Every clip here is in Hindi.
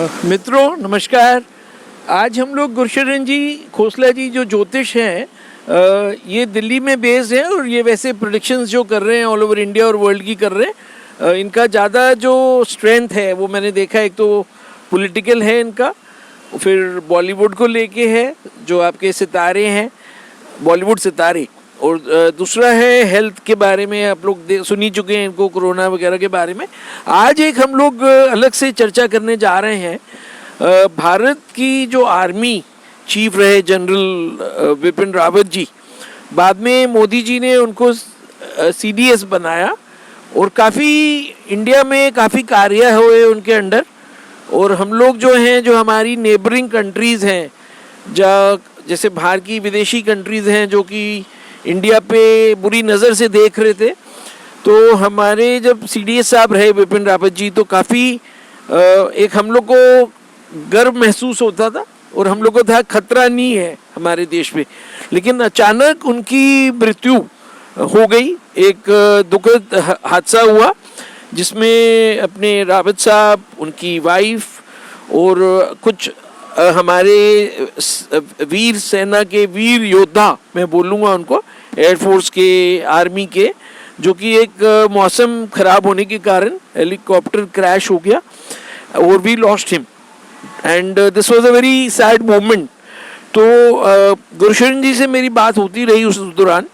मित्रों नमस्कार। आज हम लोग गुरशरण जी खोसला जी जो ज्योतिष हैं, ये दिल्ली में बेस्ड हैं और ये वैसे प्रेडिक्शंस जो कर रहे हैं ऑल ओवर इंडिया और वर्ल्ड की कर रहे हैं। इनका ज़्यादा जो स्ट्रेंथ है वो मैंने देखा, एक तो पॉलिटिकल है इनका, फिर बॉलीवुड को लेके है जो आपके सितारे हैं बॉलीवुड सितारे, और दूसरा है हेल्थ के बारे में। आप लोग सुन ही चुके हैं इनको, कोरोना वगैरह के बारे में। आज एक हम लोग अलग से चर्चा करने जा रहे हैं। भारत की जो आर्मी चीफ रहे जनरल विपिन रावत जी, बाद में मोदी जी ने उनको CDS बनाया और काफ़ी इंडिया में काफ़ी कार्य हुए उनके अंडर। और हम लोग जो हैं, जो हमारी नेबरिंग कंट्रीज़ हैं, जैसे बाहर की विदेशी कंट्रीज़ हैं जो कि इंडिया पे बुरी नज़र से देख रहे थे, तो हमारे जब CDS साहब रहे विपिन रावत जी, तो काफ़ी एक हम लोग को गर्व महसूस होता था और हम लोग को था खतरा नहीं है हमारे देश पे। लेकिन अचानक उनकी मृत्यु हो गई, एक दुखद हादसा हुआ जिसमें अपने रावत साहब, उनकी वाइफ और कुछ हमारे वीर सेना के वीर योद्धा, मैं बोलूँगा उनको, एयरफोर्स के, आर्मी के, जो कि एक मौसम ख़राब होने के कारण हेलीकॉप्टर क्रैश हो गया और we lost him and this was a very sad moment. तो गुरशरण जी से मेरी बात होती रही उस दौरान,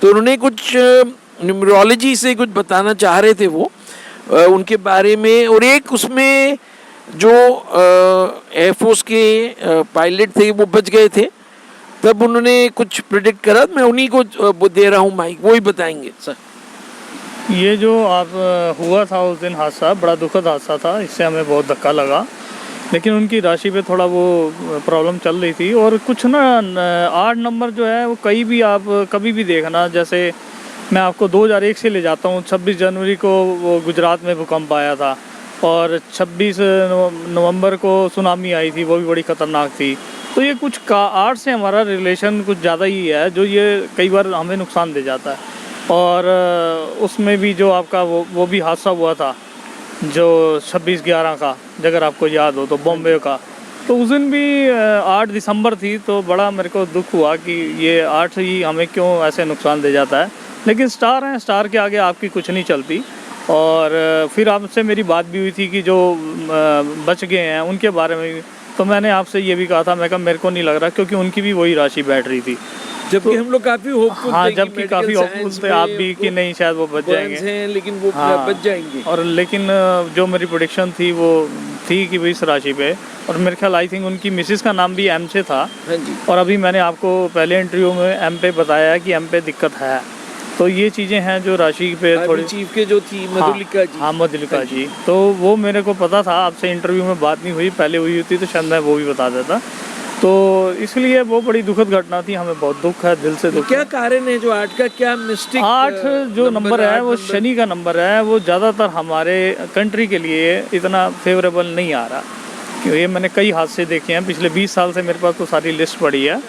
तो उन्होंने कुछ न्यूमरोलॉजी से कुछ बताना चाह रहे थे वो उनके बारे में। और एक उसमें जो एयरफोर्स के पायलट थे वो बच गए थे, तब उन्होंने कुछ प्रेडिक्ट करा। मैं उन्हीं को दे रहा हूँ माइक, वो ही बताएंगे सर। ये जो आप हुआ था उस दिन हादसा, बड़ा दुखद हादसा था, इससे हमें बहुत धक्का लगा। लेकिन उनकी राशि पे थोड़ा वो प्रॉब्लम चल रही थी। और कुछ ना 8 नंबर जो है वो कहीं भी आप कभी भी देखना, जैसे मैं आपको 2001 से ले जाता हूँ। 26 जनवरी को वो गुजरात में भूकंप आया था और 26 नवंबर को सुनामी आई थी, वो भी बड़ी ख़तरनाक थी। तो ये कुछ का आर्ट से हमारा रिलेशन कुछ ज़्यादा ही है, जो ये कई बार हमें नुकसान दे जाता है। और उसमें भी जो आपका वो भी हादसा हुआ था जो 26/11 का, अगर आपको याद हो तो, बॉम्बे का। तो उस दिन भी 8 दिसंबर थी, तो बड़ा मेरे को दुख हुआ कि ये 8 ही हमें क्यों ऐसे नुकसान दे जाता है। लेकिन स्टार हैं, स्टार के आगे आपकी कुछ नहीं चलती। और फिर आपसे मेरी बात भी हुई थी कि जो बच गए हैं उनके बारे में भी, तो मैंने आपसे ये भी कहा था, मैं कहा मेरे को नहीं लग रहा, क्योंकि उनकी भी वही राशि बैठ रही थी। जबकि हम लोग काफ़ी होपफुल थे, हाँ, जबकि काफ़ी होपफुल थे आप भी कि नहीं शायद वो बच जाएंगे, लेकिन वो बच जाएंगे। और लेकिन जो मेरी प्रेडिक्शन थी वो थी कि भाई इस राशि पे, और मेरे ख्याल आई थिंक उनकी मिसेस का नाम भी M से था। हाँ जी। और अभी मैंने आपको पहले इंटरव्यू में M पे बताया है कि M पे दिक्कत है। तो ये चीज़ें हैं जो राशि पे थोड़ी, चीफ के जो थी मधुलिका जी। हाँ, मधुलिका जी, तो वो मेरे को पता था। आपसे इंटरव्यू में बात नहीं हुई, पहले हुई होती तो शायद मैं वो भी बता देता। तो इसलिए वो बड़ी दुखद घटना थी, हमें बहुत दुख है, दिल से दुख। क्या कारण है जो 8 का, क्या मिस्टेक? 8 जो नंबर है वो शनि का नंबर है, वो ज़्यादातर हमारे कंट्री के लिए इतना फेवरेबल नहीं आ रहा। क्योंकि ये मैंने कई हादसे देखे हैं पिछले 20 साल से, मेरे पास तो सारी लिस्ट पड़ी है।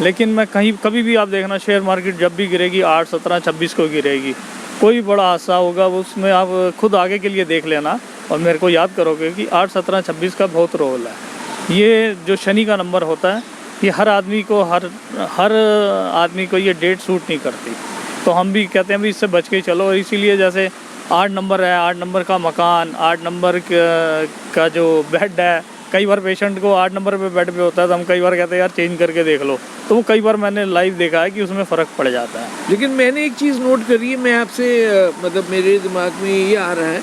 लेकिन मैं कभी भी आप देखना, शेयर मार्केट जब भी गिरेगी 8, 17, 26 को गिरेगी। कोई बड़ा हादसा होगा उसमें आप खुद आगे के लिए देख लेना और मेरे को याद करोगे कि 8, 17, 26 का बहुत रोल है। ये जो शनि का नंबर होता है, ये हर आदमी को ये डेट सूट नहीं करती। तो हम भी कहते हैं भी इससे बच के चलो। इसीलिए जैसे 8 नंबर है, 8 नंबर का मकान, 8 नंबर का जो बेड है, कई बार पेशेंट को 8 नंबर पे बेड पे होता है तो हम कई बार कहते हैं यार चेंज करके देख लो। तो वो कई बार मैंने लाइव देखा है कि उसमें फ़र्क पड़ जाता है। लेकिन मैंने एक चीज़ नोट करी है, मैं आपसे मतलब मेरे दिमाग में ये आ रहा है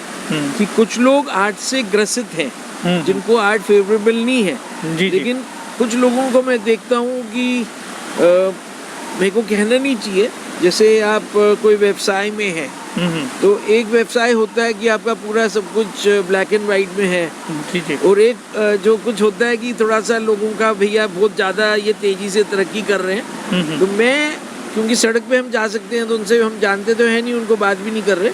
कि कुछ लोग 8 से ग्रसित हैं, जिनको 8 फेवरेबल नहीं है। लेकिन कुछ लोगों को मैं देखता हूँ कि मेरे को कहना नहीं चाहिए, जैसे आप कोई व्यवसाय में हैं, तो एक व्यवसाय होता है कि आपका पूरा सब कुछ ब्लैक एंड वाइट में है। और एक जो कुछ होता है कि थोड़ा सा लोगों का, भैया बहुत ज़्यादा ये तेज़ी से तरक्की कर रहे हैं। तो मैं, क्योंकि सड़क पे हम जा सकते हैं तो उनसे हम जानते तो है नहीं, उनको बात भी नहीं कर रहे।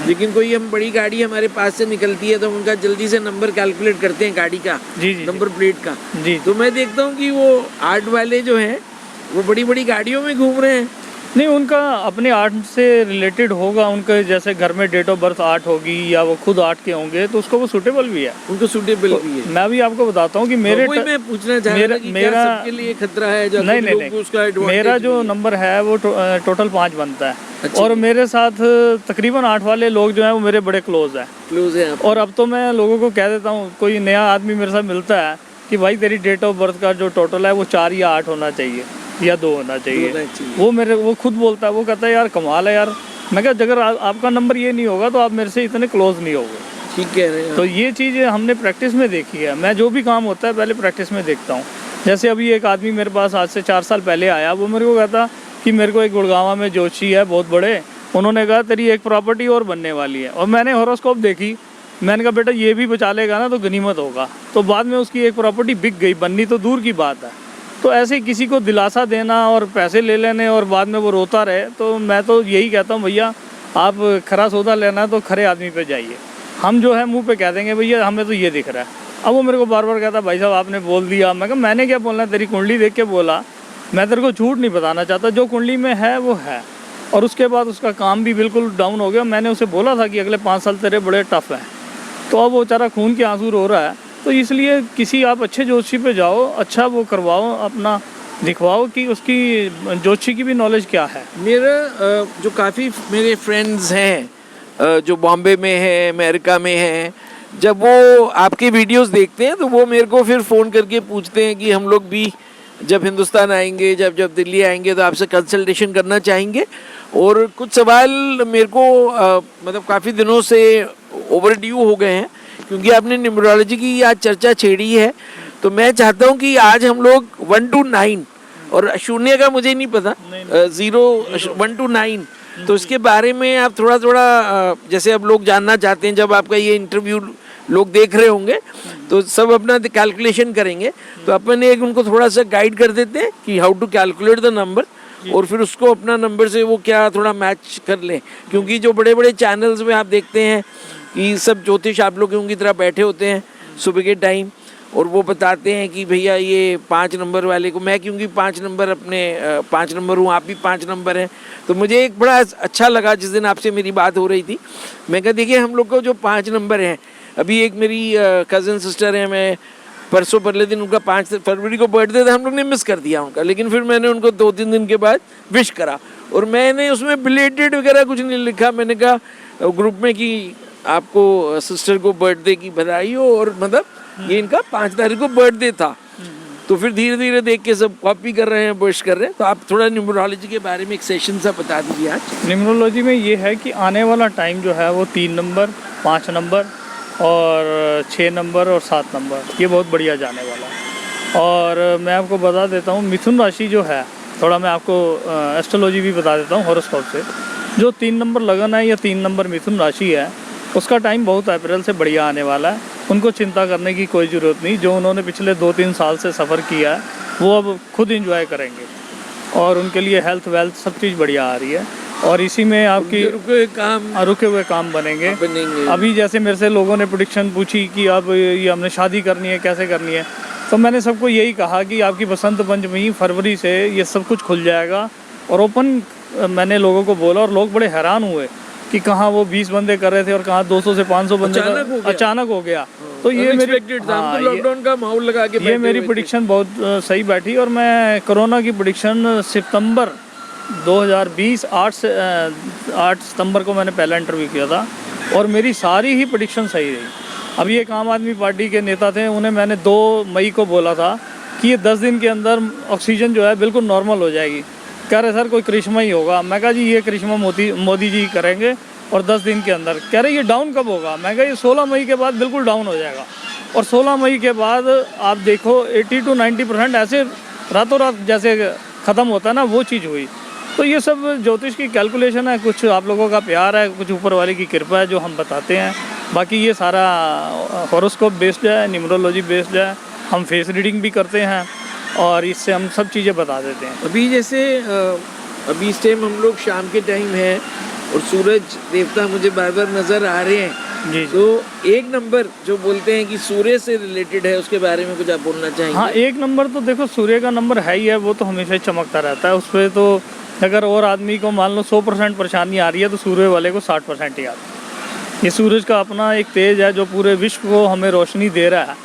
लेकिन कोई हम बड़ी गाड़ी हमारे पास से निकलती है तो हम उनका जल्दी से नंबर कैलकुलेट करते हैं, गाड़ी का नंबर प्लेट का। तो मैं देखता हूँ कि वो 8 वाले जो हैं वो बड़ी बड़ी गाड़ियों में घूम रहे हैं नहीं, उनका अपने आर्ट से रिलेटेड होगा, उनके जैसे घर में डेट ऑफ बर्थ आर्ट होगी या वो खुद आर्ट के होंगे तो उसको वो सूटेबल भी है, उनको सूटेबल भी है। मैं भी आपको बताता हूँ कि मेरे वही मैं पूछना चाह रहा था कि क्या सबके लिए खतरा है, जो नहीं कुछ नहीं लोग को उसका नहीं, advantage मेरा जो भी है। नंबर है वो टोटल 5 बनता है। अच्छा। और मेरे साथ तकरीबन 8 वाले लोग जो हैं वो मेरे बड़े क्लोज हैं। क्लोज है आप। और अब तो मैं लोगों को कह देता हूँ, कोई नया आदमी मेरे साथ मिलता है कि भाई तेरी डेट ऑफ बर्थ का जो टोटल है वो 4 या 8 होना चाहिए या 2 होना चाहिए। वो खुद बोलता है, वो कहता है यार कमाल है यार। मैं कहा अगर आपका नंबर ये नहीं होगा तो आप मेरे से इतने क्लोज नहीं होगे। ठीक कह रहे हैं। तो ये चीज़ हमने प्रैक्टिस में देखी है। मैं जो भी काम होता है पहले प्रैक्टिस में देखता हूँ। जैसे अभी एक आदमी मेरे पास आज से 4 साल पहले आया, वो मेरे को कहता कि मेरे को एक गुड़गांव में जोशी है बहुत बड़े, उन्होंने कहा तेरी एक प्रॉपर्टी और बनने वाली है। और मैंने हॉरोस्कोप देखी, मैंने कहा बेटा ये भी बचा लेगा ना तो गनीमत होगा। तो बाद में उसकी एक प्रॉपर्टी बिक गई, बननी तो दूर की बात है। तो ऐसे किसी को दिलासा देना और पैसे ले लेने और बाद में वो रोता रहे, तो मैं तो यही कहता हूँ भैया आप खरा सौदा लेना है तो खरे आदमी पे जाइए। हम जो है मुंह पे कह देंगे भैया हमें तो ये दिख रहा है। अब वो मेरे को बार बार कहता भाई साहब आपने बोल दिया। मैं कहा मैंने क्या बोलना है, तेरी कुंडली देख के बोला। मैं तेरे को झूठ नहीं बताना चाहता, जो कुंडली में है वो है। और उसके बाद उसका काम भी बिल्कुल डाउन हो गया। मैंने उसे बोला था कि अगले 5 साल तेरे बड़े टफ हैं, तो अब वो बेचारा खून के आंसू रो रहा है। तो इसलिए किसी आप अच्छे ज्योतिषी पे जाओ, अच्छा वो करवाओ, अपना दिखवाओ कि उसकी ज्योतिषी की भी नॉलेज क्या है। मेरा जो काफ़ी मेरे फ्रेंड्स हैं जो बॉम्बे में है, अमेरिका में हैं, जब वो आपके वीडियोस देखते हैं तो वो मेरे को फिर फ़ोन करके पूछते हैं कि हम लोग भी जब हिंदुस्तान आएंगे, जब दिल्ली आएंगे तो आपसे कंसल्टेशन करना चाहेंगे। और कुछ सवाल मेरे को मतलब काफ़ी दिनों से ओवर ड्यू हो गए हैं, क्योंकि आपने न्यूमरोलॉजी की आज चर्चा छेड़ी है। तो मैं चाहता हूँ कि आज हम लोग 1 to 9 और शून्य का मुझे नहीं पता, 0 1 to 9, तो इसके बारे में आप थोड़ा जैसे अब लोग जानना चाहते हैं, जब आपका ये इंटरव्यू लोग देख रहे होंगे तो सब अपना कैलकुलेशन करेंगे, तो अपन एक उनको थोड़ा सा गाइड कर देते हैं कि how to calculate the number, और फिर उसको अपना नंबर से वो क्या थोड़ा मैच कर लें। क्योंकि जो बड़े बड़े चैनल्स में आप देखते हैं कि सब ज्योतिष आप लोगों की तरह बैठे होते हैं सुबह के टाइम, और वो बताते हैं कि भैया ये 5 नंबर वाले को, मैं क्योंकि 5 नंबर अपने 5 नंबर हूँ, आप भी 5 नंबर हैं, तो मुझे एक बड़ा अच्छा लगा जिस दिन आपसे मेरी बात हो रही थी। मैं कहा देखिए हम लोग को जो 5 नंबर हैं, अभी एक मेरी कज़न सिस्टर है, मैं परसों परले दिन उनका 5 फरवरी को बर्थडे था, हम लोग ने मिस कर दिया उनका, लेकिन फिर मैंने उनको 2-3 दिन के बाद विश करा, और मैंने उसमें बिलेटेड वगैरह कुछ नहीं लिखा। मैंने कहा ग्रुप में कि आपको सिस्टर को बर्थडे की बधाई हो, और मतलब ये इनका 5 तारीख को बर्थडे था। तो फिर धीरे धीरे देख के सब कॉपी कर रहे हैं, विश कर रहे हैं। तो आप थोड़ा न्यूमरोलॉजी के बारे में एक सेशन सा बता दीजिए आज। न्यूमरोलॉजी में ये है कि आने वाला टाइम जो है वो 3 नंबर, 5 नंबर और 6 नंबर और 7 नंबर, ये बहुत बढ़िया जाने वाला है। और मैं आपको बता देता हूँ मिथुन राशि जो है, थोड़ा मैं आपको एस्ट्रोलॉजी भी बता देता हूँ हॉरोस्कोप से। जो 3 नंबर लगन है या 3 नंबर मिथुन राशि है, उसका टाइम बहुत अप्रैल से बढ़िया आने वाला है। उनको चिंता करने की कोई ज़रूरत नहीं। जो उन्होंने पिछले 2-3 साल से सफ़र किया है वो अब खुद इंजॉय करेंगे, और उनके लिए हेल्थ वेल्थ सब चीज़ बढ़िया आ रही है। और इसी में आपकी रुके हुए काम बनेंगे। अभी जैसे मेरे से लोगों ने प्रेडिक्शन पूछी कि अब ये हमने शादी करनी है, कैसे करनी है, तो मैंने सबको यही कहा कि आपकी बसंत पंचमी फरवरी से ये सब कुछ खुल जाएगा। और ओपन मैंने लोगों को बोला, और लोग बड़े हैरान हुए कि कहाँ वो 20 बंदे कर रहे थे और कहाँ 200 से 500 बंदे अचानक हो गया। तो ये मेरी लॉकडाउन का माहौल लगा के ये मेरी प्रेडिक्शन बहुत सही बैठी। और मैं कोरोना की प्रेडिक्शन सितंबर 2020 8 सितंबर को मैंने पहला इंटरव्यू किया था, और मेरी सारी ही प्रेडिक्शन सही रही। अभी एक आम आदमी पार्टी के नेता थे, उन्हें मैंने 2 मई को बोला था कि ये 10 दिन के अंदर ऑक्सीजन जो है बिल्कुल नॉर्मल हो जाएगी। कह रहे सर कोई करिश्मा ही होगा। मैं कहा जी ये करिश्मा मोदी जी करेंगे, और 10 दिन के अंदर। कह रहे ये डाउन कब होगा? मैं कहा ये 16 मई के बाद बिल्कुल डाउन हो जाएगा। और 16 मई के बाद आप देखो 80 to 90% ऐसे रातों रात जैसे ख़त्म होता है ना, वो चीज़ हुई। तो ये सब ज्योतिष की कैलकुलेशन है, कुछ आप लोगों का प्यार है, कुछ ऊपर वाले की कृपा है जो हम बताते हैं। बाकी ये सारा हॉरोस्कोप बेस्ड है, न्यूमरोलॉजी बेस्ड है। हम फेस रीडिंग भी करते हैं, और इससे हम सब चीज़ें बता देते हैं। अभी जैसे अभी इस टाइम हम लोग शाम के टाइम है, और सूरज देवता मुझे बार बार नज़र आ रहे हैं जी। तो एक नंबर जो बोलते हैं कि सूर्य से रिलेटेड है, उसके बारे में कुछ आप बोलना चाहेंगे? हाँ, 1 नंबर तो देखो सूर्य का नंबर है ही है, वो तो हमेशा चमकता रहता है। उस पर तो अगर और आदमी को मान लो 100% परेशानी आ रही है तो सूर्य वाले को 60% ही आती है। ये सूरज का अपना एक तेज है जो पूरे विश्व को हमें रोशनी दे रहा है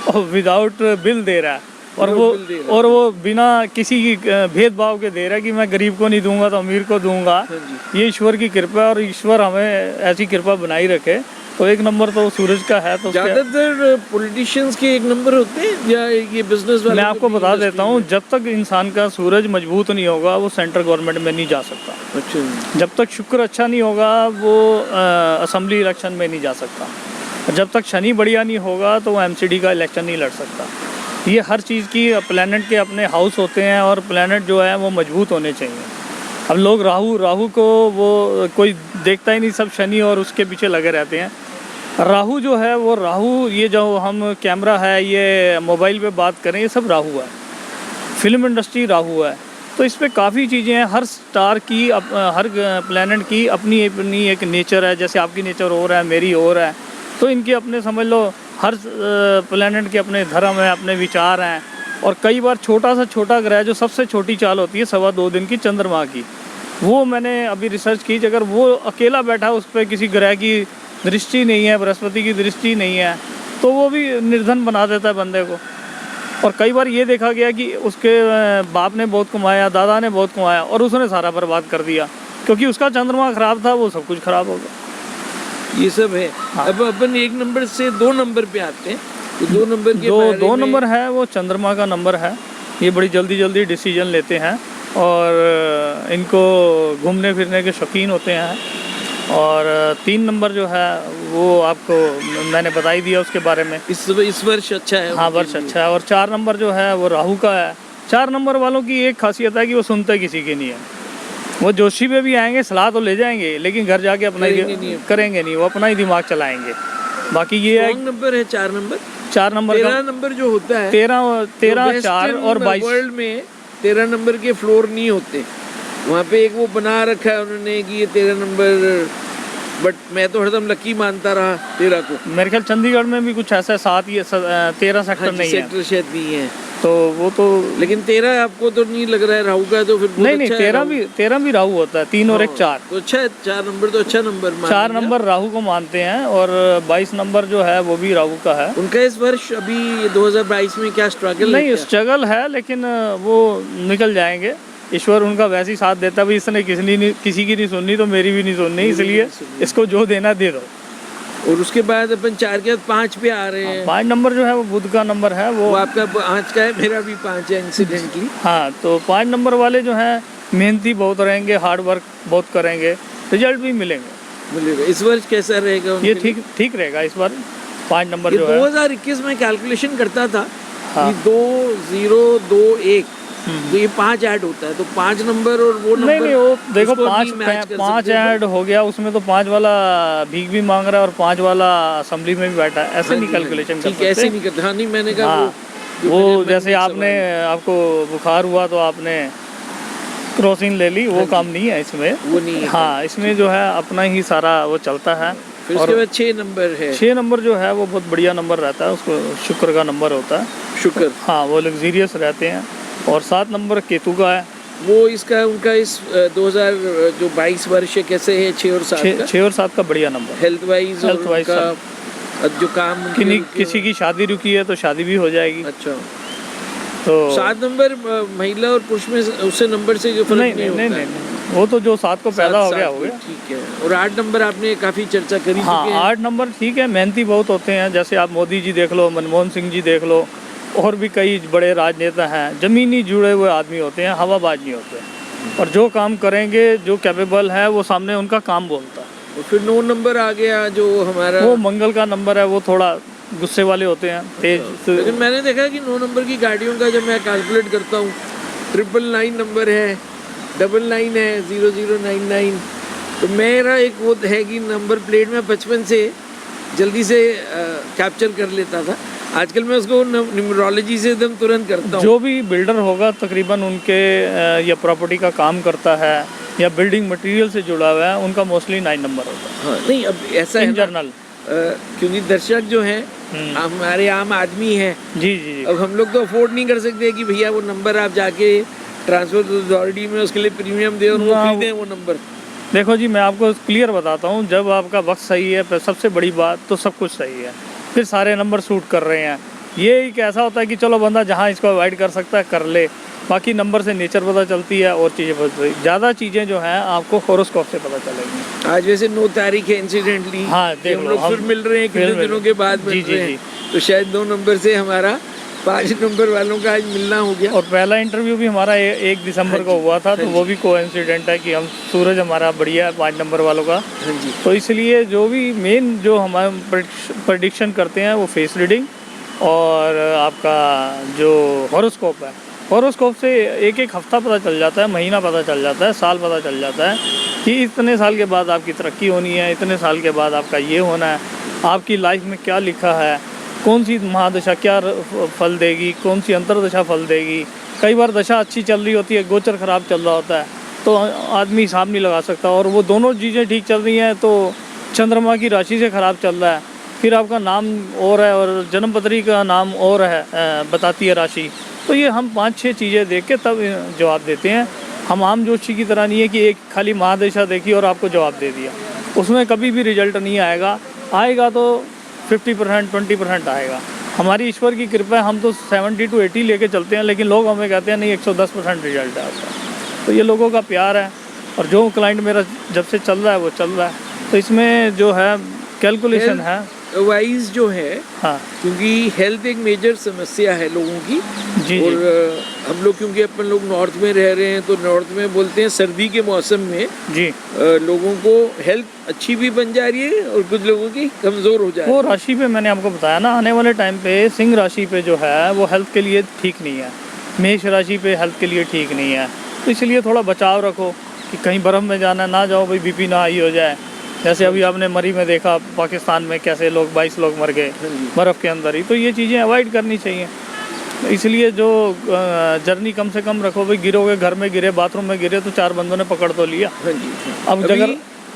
और विदाउट बिल दे रहा है, और वो बिना किसी की भेदभाव के दे रहा है कि मैं गरीब को नहीं दूंगा तो अमीर को दूंगा। ये ईश्वर की कृपा है और ईश्वर हमें ऐसी कृपा बनाई रखे। तो एक नंबर तो सूरज का है। तो ज्यादातर पॉलिटिशियंस के एक नंबर होते हैं या ये बिजनेस वाले? मैं आपको बता देता हूँ, जब तक इंसान का सूरज मजबूत नहीं होगा वो सेंट्रल गवर्नमेंट में नहीं जा सकता। अच्छा। जब तक शुक्र अच्छा नहीं होगा वो असेंबली इलेक्शन में नहीं जा सकता। जब तक शनि बढ़िया नहीं होगा तो वो एमसीडी का इलेक्शन नहीं लड़ सकता। ये हर चीज़ की प्लैनेट के अपने हाउस होते हैं और प्लैनेट जो है वो मजबूत होने चाहिए। अब लोग राहु को वो कोई देखता ही नहीं, सब शनि और उसके पीछे लगे रहते हैं। राहु जो है वो ये जो हम कैमरा है, ये मोबाइल पे बात करें, ये सब राहु है। फिल्म इंडस्ट्री राहु है। तो इस पे काफ़ी चीज़ें हैं। हर स्टार की हर प्लैनेट की अपनी अपनी एक नेचर है। जैसे आपकी नेचर और है, मेरी और है। तो इनके अपने समझ लो हर प्लैनेट के अपने धर्म है, अपने विचार हैं। और कई बार छोटा सा छोटा ग्रह जो सबसे छोटी चाल होती है 2.25 दिन की चंद्रमा की, वो मैंने अभी रिसर्च की। अगर वो अकेला बैठा उस पर किसी ग्रह की दृष्टि नहीं है, बृहस्पति की दृष्टि नहीं है, तो वो भी निर्धन बना देता है बंदे को। और कई बार ये देखा गया कि उसके बाप ने बहुत कमाया, दादा ने बहुत कमाया और उसने सारा बर्बाद कर दिया क्योंकि उसका चंद्रमा खराब था, वो सब कुछ खराब हो गया। ये सब है। हाँ। अब अपन 1 नंबर से 2 नंबर पे आते हैं। तो 2 नंबर के दो नंबर है वो चंद्रमा का नंबर है। ये बड़ी जल्दी जल्दी डिसीजन लेते हैं और इनको घूमने फिरने के शौकीन होते हैं। और 3 नंबर जो है वो आपको मैंने बता ही दिया उसके बारे में। इस वर्ष अच्छा है। हाँ, वर्ष अच्छा है। और 4 नंबर जो है वो राहु का है। 4 नंबर वालों की एक खासियत है कि वो सुनते किसी की नहीं है। वो जोशी पे भी आएंगे, सलाह तो ले जाएंगे, लेकिन घर जाके अपना करेंगे नहीं, वो अपना ही दिमाग चलाएंगे। बाकी ये है नंबर है 4 नंबर। 4 नंबर 13 नंबर जो होता है 13 4 और 22 वर्ल्ड में 13 नंबर के फ्लोर नहीं होते। वहाँ पे एक वो बना रखा है उन्होंने कि ये 13 नंबर, बट मैं तो हरदम लकी मानता रहा 13 को। मेरे ख्याल चंडीगढ़ में भी कुछ ऐसा 13 सेक्टर नहीं है। सेक्टर शायद नहीं है तो वो तो, लेकिन 13 आपको तो नहीं लग रहा है राहु का? तो फिर नहीं 13 भी राहु होता है। 3 और 1 4 तो अच्छा है। 4 नंबर तो अच्छा नंबर 4 नंबर राहु को मानते हैं। और 22 नंबर जो है वो भी राहु का है। उनका इस वर्ष अभी 2022 में क्या स्ट्रगल? नहीं, स्ट्रगल है लेकिन वो निकल जाएंगे। ईश्वर उनका वैसे ही साथ देता है। भाई इसने किसी की नहीं सुननी तो मेरी भी नहीं सुननी, इसलिए इसको जो देना दे दो। और उसके बाद अपन 4 के बाद 5 पे आ रहे हैं। 5 नंबर जो है वो बुध का नंबर है। वो आपका 5 का है, मेरा भी 5 है इंसिडेंटली। हाँ, तो 5 नंबर वाले जो हैं मेहनती बहुत रहेंगे, हार्ड वर्क बहुत करेंगे, रिजल्ट भी मिलेगा। इस वर्ष कैसा रहेगा? ये ठीक रहेगा इस बार। 5 नंबर जो है 2021 में कैलकुलेशन करता था कि 2 0 2 1 तो ये 5 ऐड होता है, तो 5 नंबर और वो नंबर नहीं वो देखो 5 ऐड हो गया उसमें, तो 5 वाला भीख भी मांग रहा है और 5 वाला असेंबली में भी बैठा है। ऐसे नहीं कैलकुलेशन कर सकते। ऐसे नहीं करते। हाँ, नहीं मैंने कहा वो जैसे आपको बुखार हुआ तो आपने क्रोसिन ले ली, वो काम नहीं है इसमें। वो नहीं है। हाँ, इसमें जो है अपना ही सारा वो चलता है। फिर उसके बाद 6 नंबर है। 6 नंबर जो है वो बहुत बढ़िया नंबर रहता है। उसको शुक्र का नंबर होता है। शुक्र, हाँ, वो लग्जीरियस रहते हैं। और 7 नंबर केतु का है। वो इसका उनका इस 2022 वर्ष कैसे है? 6 और 7 का? 6 और 7 का बढ़िया नंबर। हेल्थ वाइज जो काम किसी की शादी रुकी है तो शादी भी हो जाएगी। अच्छा, तो 7 नंबर महिला और पुरुष में उससे नंबर से जो फर्क नहीं होता? नहीं, वो तो जो 7 को पैदा हो गया। ठीक है। और 8 नंबर आपने काफी चर्चा करी। हाँ, 8 नंबर ठीक है, मेहनती बहुत होते हैं। जैसे आप मोदी जी देख लो, मनमोहन सिंह जी देख लो, और भी कई बड़े राजनेता हैं। ज़मीनी जुड़े हुए आदमी होते हैं, हवाबाज नहीं होते। और जो काम करेंगे, जो कैपेबल है, वो सामने उनका काम बोलता है। और फिर 9 नंबर आ गया जो हमारा, वो मंगल का नंबर है। वो थोड़ा गुस्से वाले होते हैं, तेज। लेकिन मैंने देखा कि 9 नंबर की गाड़ियों का जब मैं कैलकुलेट करता हूँ 999 नंबर है, 99 है, 0099। तो मेरा एक वो है कि नंबर प्लेट में 55 से जल्दी से कैप्चर कर लेता था। आजकल मैं उसको न्यूमरोलॉजी से एकदम तुरंत करता हूँ। जो भी बिल्डर होगा तकरीबन उनके या प्रॉपर्टी का काम करता है या बिल्डिंग मटेरियल से जुड़ा हुआ है, उनका मोस्टली 9 नंबर होता है। हाँ, नहीं अब ऐसा है जनरल, क्योंकि दर्शक जो हैं हमारे आम आदमी हैं। जी। अब हम लोग तो अफोर्ड नहीं कर सकते कि भैया वो नंबर आप जाके ट्रांसपोर्ट अथॉरिटी में उसके लिए प्रीमियम दे और वो हाँ, खरीदें वो नंबर। देखो जी, मैं आपको क्लियर बताता हूँ, जब आपका वक्त सही है फिर सबसे बड़ी बात तो सब कुछ सही है, फिर सारे नंबर सूट कर रहे हैं। ये एक ऐसा होता है कि चलो बंदा जहाँ इसको अवॉइड कर सकता है कर ले, बाकी नंबर से नेचर पता चलती है और चीज़ें पता चलती, ज़्यादा चीज़ें जो हैं आपको होरोस्कोप से पता चलेंगी। आज वैसे 9 तारीख है इंसिडेंटली, हाँ, देख हम लो, लोग हम फिर मिल रहे हैं कितने फिर मिल- दिनों के बाद जी, मिल जी, रहे जी। हैं, तो शायद 2 नंबर से हमारा 5 नंबर वालों का आज मिलना हो गया। और पहला इंटरव्यू भी हमारा 1 दिसंबर हाँ को जी, हुआ था, तो हाँ वो जी। भी कोइंसिडेंट है कि हम सूरज हमारा बढ़िया है 5 नंबर वालों का। हाँ जी, तो इसलिए जो भी मेन जो हमारे प्रेडिक्शन करते हैं वो फेस रीडिंग और आपका जो हॉरोस्कोप है, हॉरोस्कोप से एक एक हफ्ता पता चल जाता है, महीना पता चल जाता है, साल पता चल जाता है कि इतने साल के बाद आपकी तरक्की होनी है, इतने साल के बाद आपका ये होना है, आपकी लाइफ में क्या लिखा है, कौन सी महादशा क्या फल देगी, कौन सी अंतरदशा फल देगी। कई बार दशा अच्छी चल रही होती है, गोचर खराब चल रहा होता है, तो आदमी हिसाब नहीं लगा सकता, और वो दोनों चीज़ें ठीक चल रही हैं तो चंद्रमा की राशि से ख़राब चल रहा है, फिर आपका नाम और है और जन्मपत्री का नाम और है, बताती है राशि। तो ये हम 5-6 चीज़ें देख के तब जवाब देते हैं। हम आम जोशी की तरह नहीं है कि एक खाली महादशा देखी और आपको जवाब दे दिया, उसमें कभी भी रिजल्ट नहीं आएगा, आएगा तो 50% 20% आएगा। हमारी ईश्वर की कृपा है, हम तो 70 to 80 लेके चलते हैं, लेकिन लोग हमें कहते हैं नहीं 110% रिजल्ट है आपका। तो ये लोगों का प्यार है, और जो क्लाइंट मेरा जब से चल रहा है वो चल रहा है, तो इसमें जो है कैलकुलेशन है। वाइज जो है, हाँ क्योंकि हेल्थ एक मेजर समस्या है लोगों की, जी और जी हम लोग क्योंकि अपन लोग नॉर्थ में रह रहे हैं, तो नॉर्थ में बोलते हैं सर्दी के मौसम में जी। लोगों को हेल्थ अच्छी भी बन जा रही है और कुछ लोगों की कमज़ोर हो जा रही वो है। राशि पे मैंने आपको बताया ना, आने वाले टाइम पे सिंह राशि पे जो है वो हेल्थ के लिए ठीक नहीं है, मेष राशि पे हेल्थ के लिए ठीक नहीं है, तो इसलिए थोड़ा बचाव रखो कि कहीं बर्फ़ में जाना ना जाओ भाई, बीपी ना हाई हो जाए। जैसे अभी आपने मरी में देखा पाकिस्तान में कैसे लोग 22 लोग मर गए हाँ जी। बर्फ़ के अंदर ही, तो ये चीज़ें अवॉइड करनी चाहिए। इसलिए जो जर्नी कम से कम रखो भाई, गिरोगे घर में गिरे, बाथरूम में गिरे तो 4 बंदों ने पकड़ तो लिया। हाँ जी। अब अभी- अगर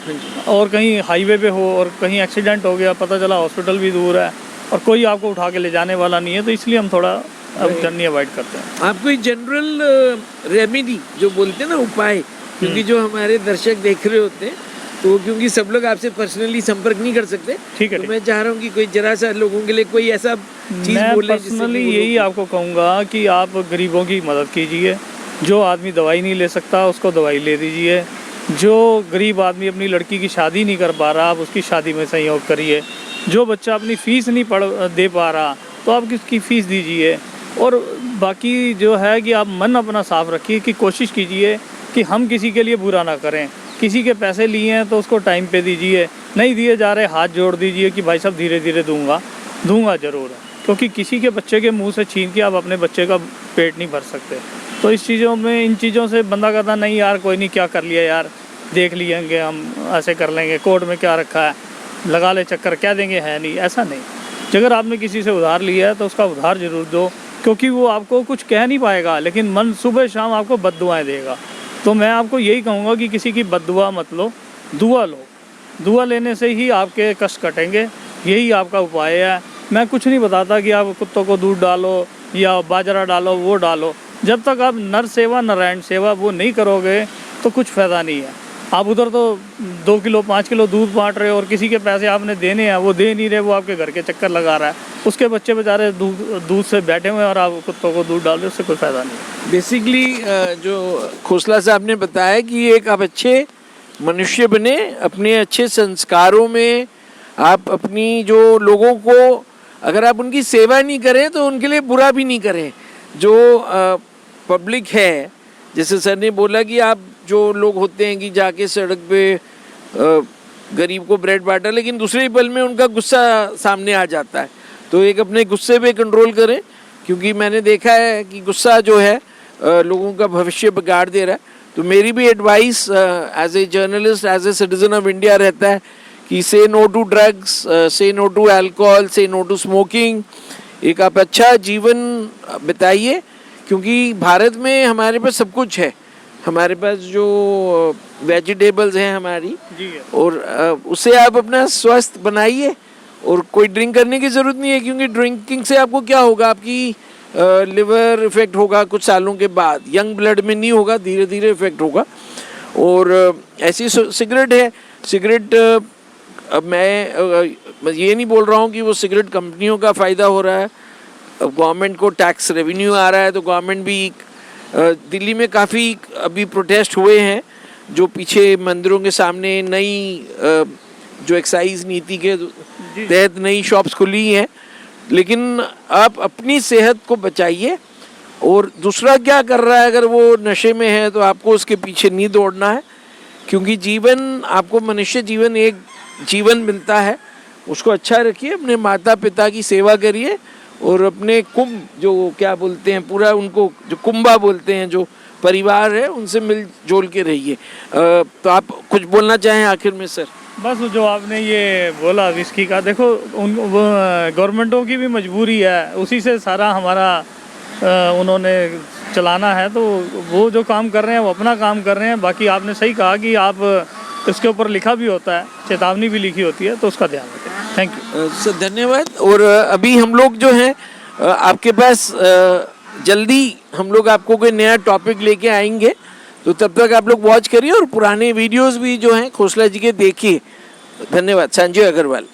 हाँ जी। और कहीं हाईवे पे हो और कहीं एक्सीडेंट हो गया, पता चला हॉस्पिटल भी दूर है और कोई आपको उठा के ले जाने वाला नहीं है, तो इसलिए हम थोड़ा अब जर्नी अवॉइड करते हैं। आप कोई जनरल रेमेडी जो बोलते हैं ना, उपाय, क्योंकि जो हमारे दर्शक देख रहे होते हैं, तो क्योंकि सब लोग आपसे पर्सनली संपर्क नहीं कर सकते, ठीक है, तो ठीक। मैं चाह रहा हूँ कि कोई जरा सा लोगों के लिए कोई ऐसा चीज़ मैं बोले जिससे पर्सनली कि वो यही लोग- आपको कहूँगा कि आप गरीबों की मदद कीजिए, जो आदमी दवाई नहीं ले सकता उसको दवाई ले दीजिए, जो गरीब आदमी अपनी लड़की की शादी नहीं कर पा रहा आप उसकी शादी में सहयोग करिए, जो बच्चा अपनी फ़ीस नहीं दे पा रहा तो आप किसकी फ़ीस दीजिए, और बाकी जो है कि आप मन अपना साफ़ रखिए, कि कोशिश कीजिए कि हम किसी के लिए बुरा ना करें, किसी के पैसे लिए हैं तो उसको टाइम पे दीजिए, नहीं दिए जा रहे हाथ जोड़ दीजिए कि भाई साहब धीरे धीरे दूंगा ज़रूर, क्योंकि किसी के बच्चे के मुंह से छीन के आप अपने बच्चे का पेट नहीं भर सकते। तो इस चीज़ों में, इन चीज़ों से बंदा कहता नहीं यार कोई नहीं, क्या कर लिया यार, देख लिएंगे हम, ऐसे कर लेंगे, कोर्ट में क्या रखा है, लगा ले चक्कर, क्या देंगे, है नहीं, ऐसा नहीं। अगर आपने किसी से उधार लिया है तो उसका उधार ज़रूर दो, क्योंकि वो आपको कुछ कह नहीं पाएगा लेकिन मन सुबह शाम आपको बद्दुआएँ देगा। तो मैं आपको यही कहूँगा कि किसी की बद्दुआ मत लो, दुआ लो, दुआ लेने से ही आपके कष्ट कटेंगे, यही आपका उपाय है। मैं कुछ नहीं बताता कि आप कुत्तों को दूध डालो या बाजरा डालो, वो डालो, जब तक आप नर सेवा नारायण सेवा वो नहीं करोगे तो कुछ फ़ायदा नहीं है। आप उधर तो 2 किलो 5 किलो दूध बांट रहे हो और किसी के पैसे आपने देने हैं वो दे नहीं रहे, वो आपके घर के चक्कर लगा रहा है, उसके बच्चे बेचारे दूध से बैठे हुए हैं और आप कुत्तों को दूध डाल रहे हो, उससे कोई फ़ायदा नहीं। बेसिकली जो खोसला साहब ने बताया कि एक आप अच्छे मनुष्य बने, अपने अच्छे संस्कारों में आप अपनी जो लोगों को, अगर आप उनकी सेवा नहीं करें तो उनके लिए बुरा भी नहीं करें। जो पब्लिक है, जैसे सर ने बोला कि आप जो लोग होते हैं कि जाके सड़क पे गरीब को ब्रेड बांटा, लेकिन दूसरे ही पल में उनका गुस्सा सामने आ जाता है, तो एक अपने गुस्से पे कंट्रोल करें, क्योंकि मैंने देखा है कि गुस्सा जो है लोगों का भविष्य बिगाड़ दे रहा है। तो मेरी भी advice as a journalist, as a citizen of India रहता है कि say no to drugs, say no to alcohol, say no to smoking. एक आप अच्छा जीवन बिताइए, क्योंकि भारत में हमारे पास सब कुछ है, हमारे पास जो वेजिटेबल्स हैं हमारी, और उससे आप अपना स्वास्थ्य बनाइए, और कोई ड्रिंक करने की ज़रूरत नहीं है, क्योंकि ड्रिंकिंग से आपको क्या होगा, आपकी लिवर इफेक्ट होगा कुछ सालों के बाद, यंग ब्लड में नहीं होगा, धीरे धीरे इफेक्ट होगा। और ऐसी सिगरेट है, सिगरेट अब मैं ये नहीं बोल रहा हूँ कि वो सिगरेट कंपनियों का फ़ायदा हो रहा है, अब गवर्नमेंट को टैक्स रेवेन्यू आ रहा है तो गवर्नमेंट भी दिल्ली में काफ़ी अभी प्रोटेस्ट हुए हैं, जो पीछे मंदिरों के सामने नई जो एक्साइज नीति के तहत नई शॉप्स खुली हैं। लेकिन आप अपनी सेहत को बचाइए, और दूसरा क्या कर रहा है, अगर वो नशे में है तो आपको उसके पीछे नहीं दौड़ना है, क्योंकि जीवन, आपको मनुष्य जीवन एक जीवन मिलता है, उसको अच्छा रखिए, अपने माता पिता की सेवा करिए, और अपने कुंभ जो क्या बोलते हैं पूरा, उनको जो कुंभा बोलते हैं, जो परिवार है उनसे मिलजुल के रहिए। तो आप कुछ बोलना चाहें आखिर में सर? बस जो आपने ये बोला विस्की का, देखो गवर्नमेंटों की भी मजबूरी है, उसी से सारा हमारा उन्होंने चलाना है, तो वो जो काम कर रहे हैं वो अपना काम कर रहे हैं। बाकी आपने सही कहा कि आप इसके ऊपर लिखा भी होता है, चेतावनी भी लिखी होती है, तो उसका ध्यान रखें। थैंक यू सर, धन्यवाद। और अभी हम लोग जो हैं आपके पास जल्दी हम लोग आपको कोई नया टॉपिक लेके आएंगे, तो तब तक आप लोग वॉच करिए और पुराने वीडियोस भी जो हैं खोसला जी के देखिए। धन्यवाद। संजय अग्रवाल।